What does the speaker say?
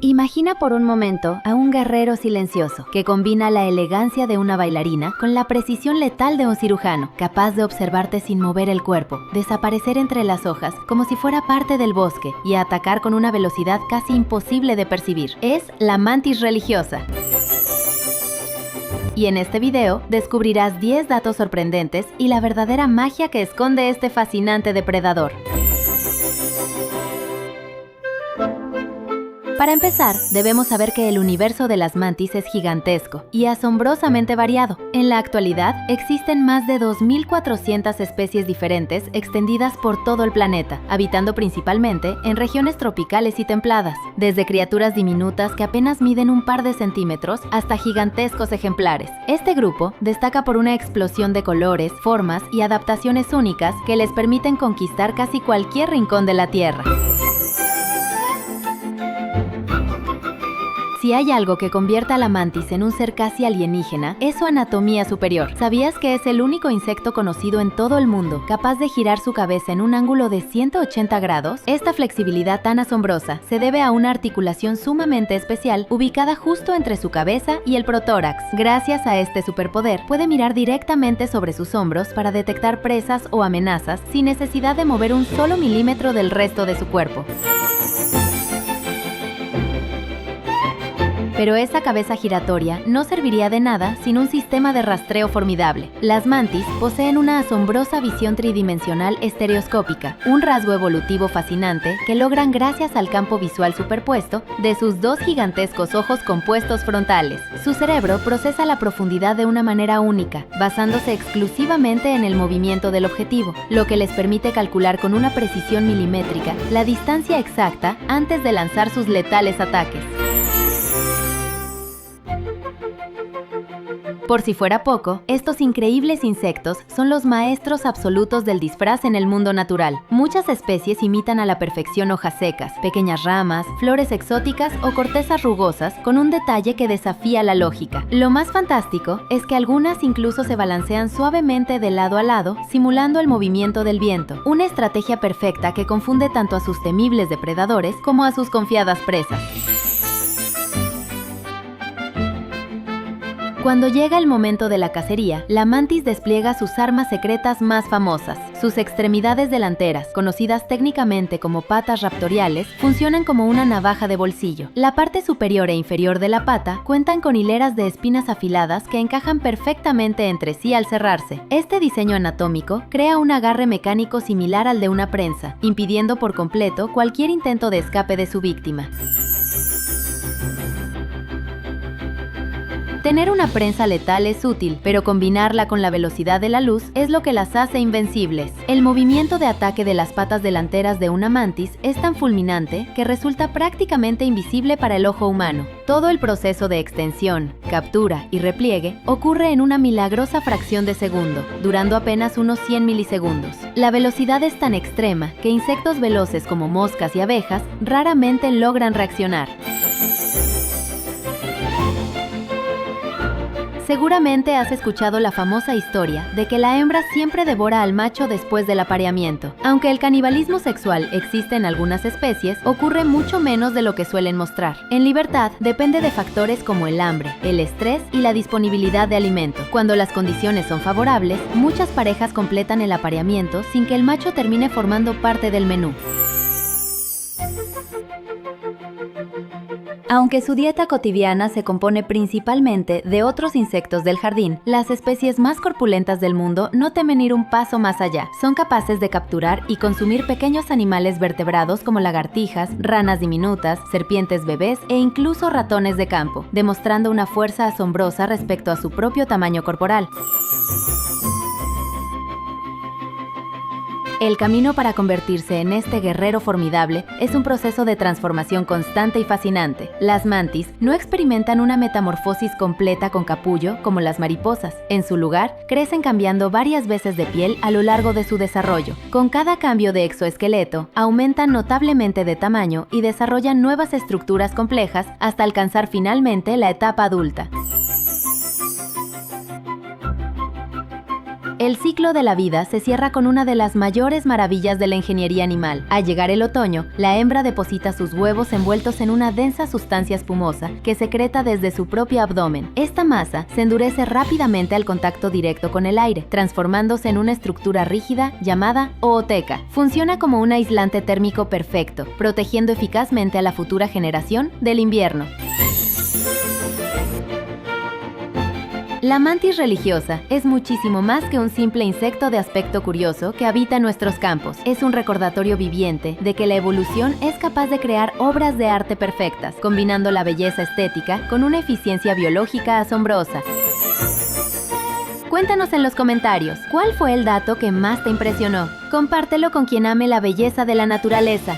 Imagina por un momento a un guerrero silencioso que combina la elegancia de una bailarina con la precisión letal de un cirujano, capaz de observarte sin mover el cuerpo, desaparecer entre las hojas como si fuera parte del bosque y atacar con una velocidad casi imposible de percibir. Es la mantis religiosa. Y en este video descubrirás 10 datos sorprendentes y la verdadera magia que esconde este fascinante depredador. Para empezar, debemos saber que el universo de las mantis es gigantesco y asombrosamente variado. En la actualidad, existen más de 2.400 especies diferentes extendidas por todo el planeta, habitando principalmente en regiones tropicales y templadas, desde criaturas diminutas que apenas miden un par de centímetros hasta gigantescos ejemplares. Este grupo destaca por una explosión de colores, formas y adaptaciones únicas que les permiten conquistar casi cualquier rincón de la Tierra. Si hay algo que convierta a la mantis en un ser casi alienígena, es su anatomía superior. ¿Sabías que es el único insecto conocido en todo el mundo capaz de girar su cabeza en un ángulo de 180 grados? Esta flexibilidad tan asombrosa se debe a una articulación sumamente especial ubicada justo entre su cabeza y el protórax. Gracias a este superpoder, puede mirar directamente sobre sus hombros para detectar presas o amenazas sin necesidad de mover un solo milímetro del resto de su cuerpo. Pero esa cabeza giratoria no serviría de nada sin un sistema de rastreo formidable. Las mantis poseen una asombrosa visión tridimensional estereoscópica, un rasgo evolutivo fascinante que logran gracias al campo visual superpuesto de sus dos gigantescos ojos compuestos frontales. Su cerebro procesa la profundidad de una manera única, basándose exclusivamente en el movimiento del objetivo, lo que les permite calcular con una precisión milimétrica la distancia exacta antes de lanzar sus letales ataques. Por si fuera poco, estos increíbles insectos son los maestros absolutos del disfraz en el mundo natural. Muchas especies imitan a la perfección hojas secas, pequeñas ramas, flores exóticas o cortezas rugosas con un detalle que desafía la lógica. Lo más fantástico es que algunas incluso se balancean suavemente de lado a lado, simulando el movimiento del viento, una estrategia perfecta que confunde tanto a sus temibles depredadores como a sus confiadas presas. Cuando llega el momento de la cacería, la mantis despliega sus armas secretas más famosas. Sus extremidades delanteras, conocidas técnicamente como patas raptoriales, funcionan como una navaja de bolsillo. La parte superior e inferior de la pata cuentan con hileras de espinas afiladas que encajan perfectamente entre sí al cerrarse. Este diseño anatómico crea un agarre mecánico similar al de una prensa, impidiendo por completo cualquier intento de escape de su víctima. Tener una prensa letal es útil, pero combinarla con la velocidad de la luz es lo que las hace invencibles. El movimiento de ataque de las patas delanteras de una mantis es tan fulminante que resulta prácticamente invisible para el ojo humano. Todo el proceso de extensión, captura y repliegue ocurre en una milagrosa fracción de segundo, durando apenas unos 100 milisegundos. La velocidad es tan extrema que insectos veloces como moscas y abejas raramente logran reaccionar. Seguramente has escuchado la famosa historia de que la hembra siempre devora al macho después del apareamiento. Aunque el canibalismo sexual existe en algunas especies, ocurre mucho menos de lo que suelen mostrar. En libertad, depende de factores como el hambre, el estrés y la disponibilidad de alimento. Cuando las condiciones son favorables, muchas parejas completan el apareamiento sin que el macho termine formando parte del menú. Aunque su dieta cotidiana se compone principalmente de otros insectos del jardín, las especies más corpulentas del mundo no temen ir un paso más allá. Son capaces de capturar y consumir pequeños animales vertebrados como lagartijas, ranas diminutas, serpientes bebés e incluso ratones de campo, demostrando una fuerza asombrosa respecto a su propio tamaño corporal. El camino para convertirse en este guerrero formidable es un proceso de transformación constante y fascinante. Las mantis no experimentan una metamorfosis completa con capullo como las mariposas. En su lugar, crecen cambiando varias veces de piel a lo largo de su desarrollo. Con cada cambio de exoesqueleto, aumentan notablemente de tamaño y desarrollan nuevas estructuras complejas hasta alcanzar finalmente la etapa adulta. El ciclo de la vida se cierra con una de las mayores maravillas de la ingeniería animal. Al llegar el otoño, la hembra deposita sus huevos envueltos en una densa sustancia espumosa que secreta desde su propio abdomen. Esta masa se endurece rápidamente al contacto directo con el aire, transformándose en una estructura rígida llamada ooteca. Funciona como un aislante térmico perfecto, protegiendo eficazmente a la futura generación del invierno. La mantis religiosa es muchísimo más que un simple insecto de aspecto curioso que habita en nuestros campos. Es un recordatorio viviente de que la evolución es capaz de crear obras de arte perfectas, combinando la belleza estética con una eficiencia biológica asombrosa. Cuéntanos en los comentarios, ¿cuál fue el dato que más te impresionó? Compártelo con quien ame la belleza de la naturaleza.